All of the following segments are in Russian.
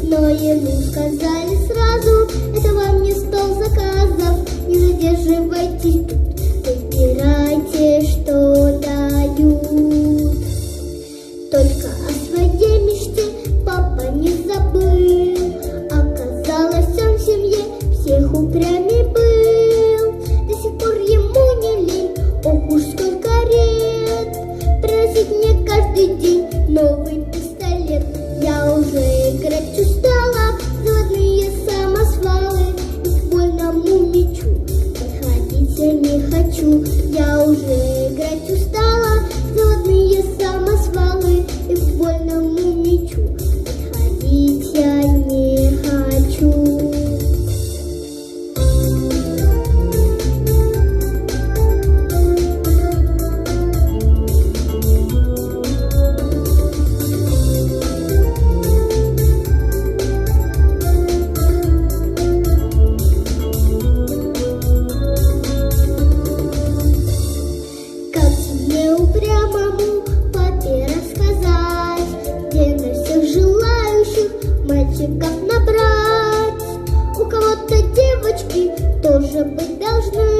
Но ему сказали сразу: это вам не стол заказов, не задерживайтесь тут, выбирайте, что дают. Только о своей мечте папа не забыл. Оказалось, он в семье всех упрямей был. До сих пор ему не лень, ох уж сколько лет, просить мне каждый день новый пистолет. Я уже играть устала в заводные самосвалы, и к больному мячу подходить я не хочу. Я уже играть устала в заводные самосвалы, и к больному мячу подходить я не хочу. Упрямому папе рассказать, где на всех желающих мальчиков набрать. У кого-то девочки тоже быть должны,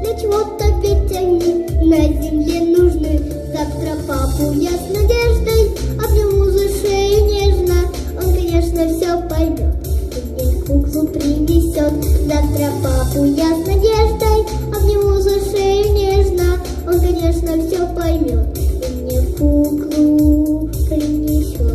для чего-то ведь они на земле нужны. Завтра папу я с надеждой обниму за шею нежно, он, конечно, все поймет и мне куклу принесет. Завтра папу я с надеждой обниму за шею нежно, он, конечно, все поймет и мне куклу принесет.